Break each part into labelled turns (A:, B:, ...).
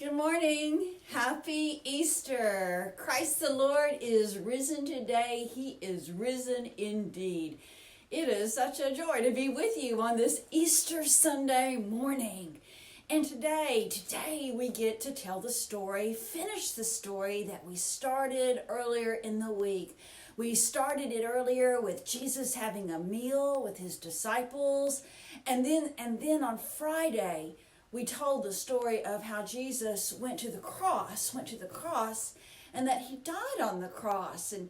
A: Good morning. Happy Easter. Christ the Lord is risen today. He is risen indeed. It is such a joy to be with you on this Easter Sunday morning. And today we get to tell the story, finish the story that we started earlier in the week. We started it earlier with Jesus having a meal with his disciples. And then on Friday, we told the story of how Jesus went to the cross, and that he died on the cross. And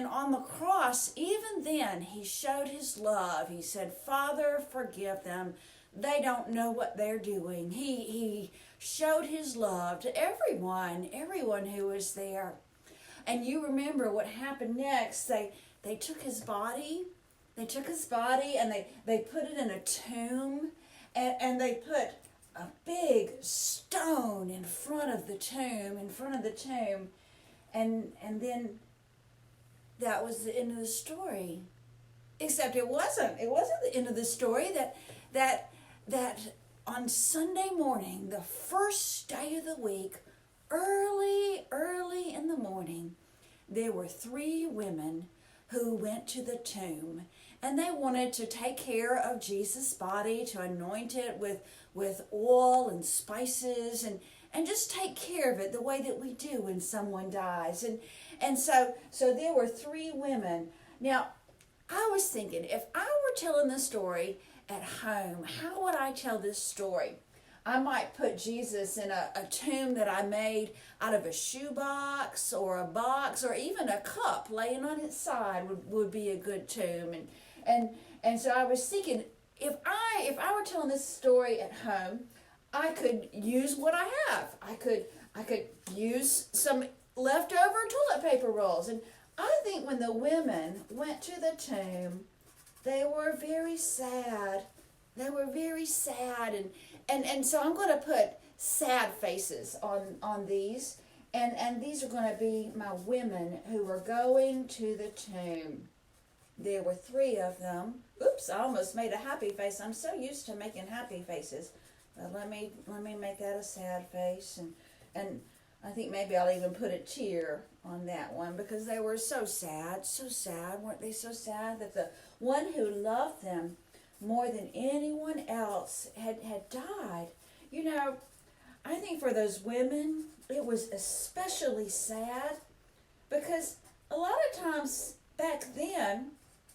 A: on the cross, even then, he showed his love. He said, Father, forgive them. They don't know what they're doing. He showed his love to everyone who was there. And you remember what happened next. They took his body. They took his body and they put it in a tomb. And they put a big stone in front of the tomb. And then that was the end of the story. Except it wasn't. It wasn't the end of the story. That on Sunday morning, the first day of the week, early in the morning, there were 3 women who went to the tomb, and they wanted to take care of Jesus' body, to anoint it with oil and spices, and just take care of it the way that we do when someone dies. And so there were 3 women. Now, I was thinking, if I were telling the story at home, how would I tell this story? I might put Jesus in a tomb that I made out of a shoebox or a box or even a cup laying on its side would be a good tomb. And so I was thinking, if I were telling this story at home, I could use what I have. I could use some leftover toilet paper rolls. And I think when the women went to the tomb, they were very sad. They were very sad. And so I'm going to put sad faces on these. And these are going to be my women who were going to the tomb. There were 3 of them. Oops, I almost made a happy face. I'm so used to making happy faces. But let me make that a sad face. And I think maybe I'll even put a tear on that one because they were so sad. Weren't they so sad that the one who loved them more than anyone else had died? You know, I think for those women, it was especially sad because a lot of times back then,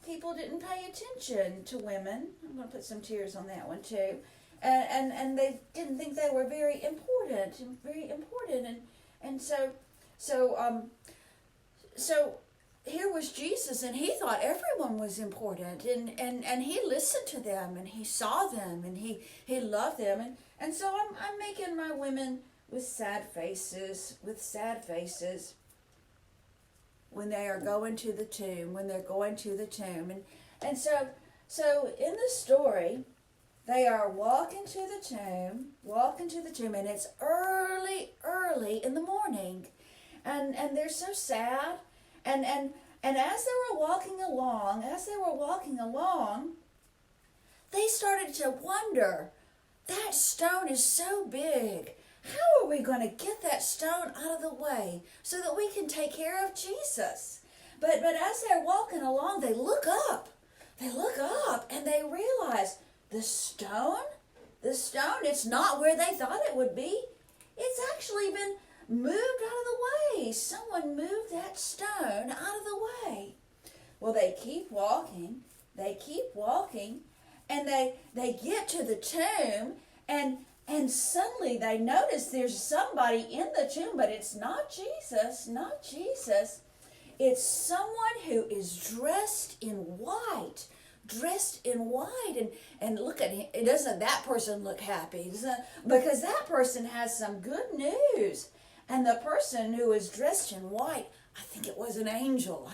A: people didn't pay attention to women. I'm going to put some tears on that one too. And they didn't think they were very important. And so here was Jesus, and he thought everyone was important, and he listened to them, and he saw them, and he loved them. And so I'm making my women with sad faces, when they are going to the tomb, And so in the story, they are walking to the tomb, and it's early in the morning. And they're so sad. And as they were walking along, they started to wonder, that stone is so big. How are we going to get that stone out of the way so that we can take care of Jesus? But as they're walking along, they look up, and they realize the stone, it's not where they thought it would be. It's actually been moved out of the way. Someone moved that stone out of the way. Well, they keep walking, and they get to the tomb, and suddenly they notice there's somebody in the tomb, but it's not Jesus. It's someone who is dressed in white. And look at him. Doesn't that person look happy? Because that person has some good news. And the person who is dressed in white, I think it was an angel,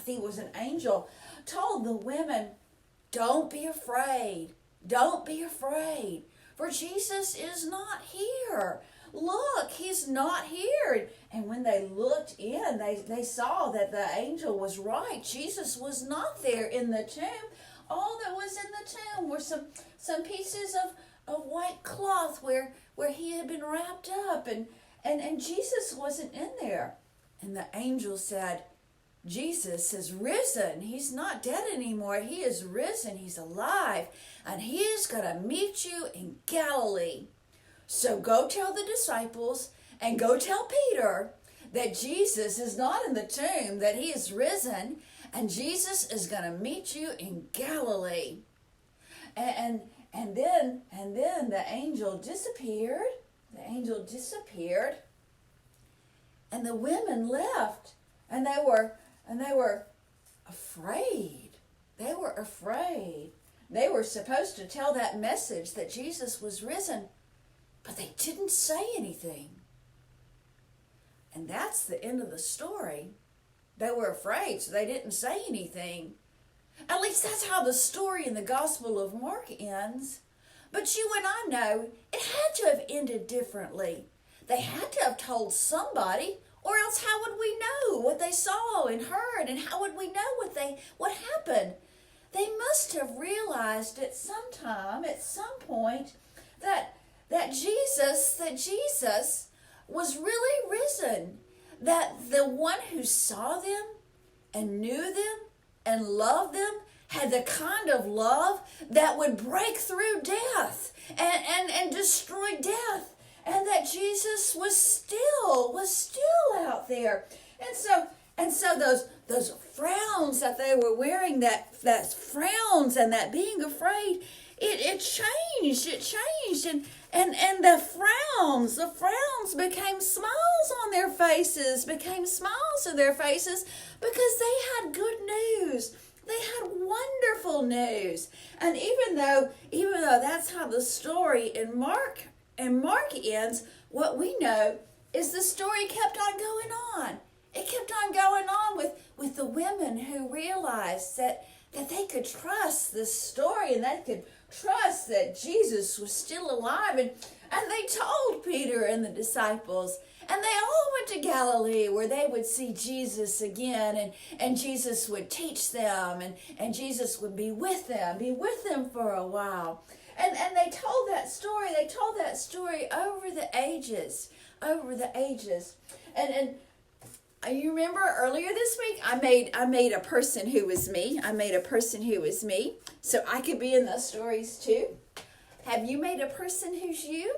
A: told the women, don't be afraid, for Jesus is not here. Look, he's not here. And when they looked in, they saw that the angel was right. Jesus was not there in the tomb. All that was in the tomb were some pieces of white cloth where he had been wrapped up. and Jesus wasn't in there. And the angel said, Jesus is risen. He's not dead anymore. He is risen. He's alive. And he is going to meet you in Galilee. So go tell the disciples and go tell Peter that Jesus is not in the tomb, that he is risen, and Jesus is going to meet you in Galilee. And then the angel disappeared. The angel disappeared. And the women left. And they were afraid. They were afraid. They were supposed to tell that message that Jesus was risen, but they didn't say anything. And that's the end of the story. They were afraid, so they didn't say anything. At least that's how the story in the Gospel of Mark ends. But you and I know it had to have ended differently. They had to have told somebody, or else how would we know what they saw and heard, and how would we know what happened? They must have realized at some time, at some point, that Jesus was really risen. That the one who saw them and knew them and loved them had the kind of love that would break through death and destroy death. And that Jesus was still out there. And so those frowns that they were wearing, that frowns and that being afraid, it changed. And the frowns became smiles on their faces, because they had good news. They had wonderful news. And even though that's how the story in Mark ends, what we know is the story kept on going on. It kept on going on with the women who realized that they could trust this story, and they could trust that Jesus was still alive. And they told Peter and the disciples, and they all went to Galilee where they would see Jesus again, and Jesus would teach them, and Jesus would be with them for a while. And they told that story over the ages. And you remember earlier this week, I made a person who was me. So I could be in those stories too. Have you made a person who's you?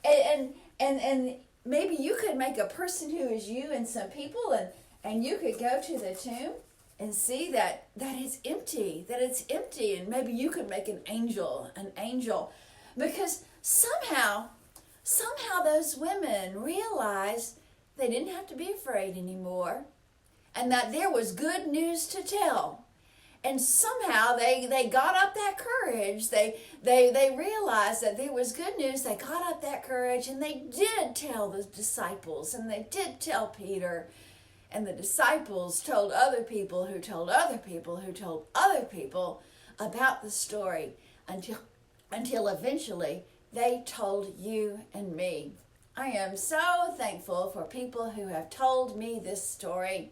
A: And maybe you could make a person who is you and some people, and you could go to the tomb and see that it's empty, and maybe you could make an angel, because somehow those women realized they didn't have to be afraid anymore, and that there was good news to tell. And somehow they got up that courage. They realized that there was good news. They got up that courage, and they did tell the disciples, and they did tell Peter. And the disciples told other people who told other people who told other people about the story until eventually they told you and me. I am so thankful for people who have told me this story.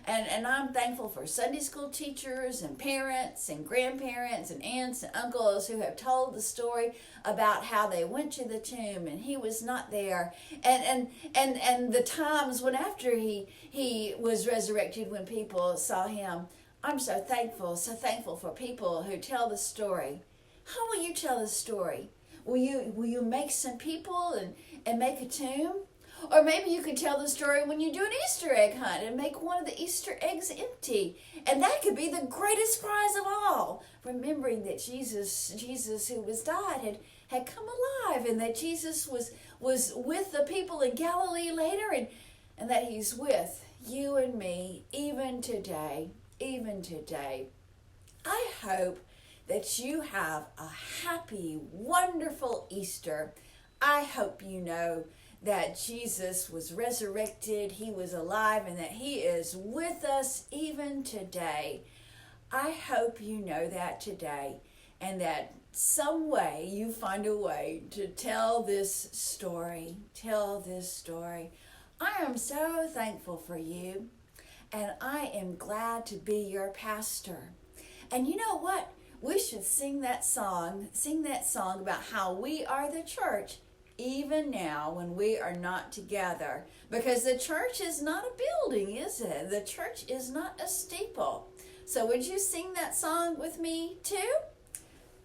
A: And I'm thankful for Sunday school teachers and parents and grandparents and aunts and uncles who have told the story about how they went to the tomb and he was not there. And the times when after he was resurrected, when people saw him. I'm so thankful for people who tell the story. How will you tell the story? Will you make some people and make a tomb? Or maybe you could tell the story when you do an Easter egg hunt and make one of the Easter eggs empty. And that could be the greatest prize of all. Remembering that Jesus who was died had come alive, and that Jesus was with the people in Galilee later, and that he's with you and me even today. I hope that you have a happy, wonderful Easter. I hope you know that Jesus was resurrected, he was alive, and that he is with us even today. I hope you know that today, and that some way you find a way to tell this story. I am so thankful for you, and I am glad to be your pastor. And you know what? We should sing that song about how we are the church even now when we are not together. Because the church is not a building, is it? The church is not a steeple. So would you sing that song with me too?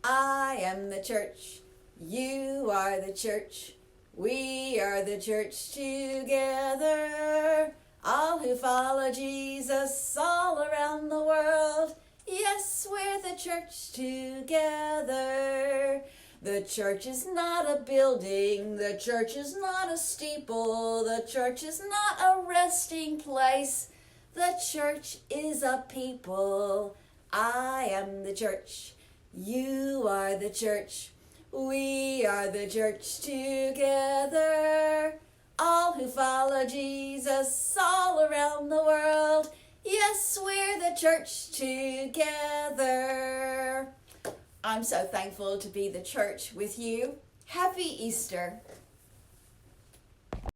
A: I am the church. You are the church. We are the church together. All who follow Jesus all around the world. Yes, we're the church together. The church is not a building. The church is not a steeple. The church is not a resting place. The church is a people. I am the church. You are the church. We are the church together. All who follow Jesus all around the world. Yes, we're the church together. I'm so thankful to be the church with you. Happy Easter.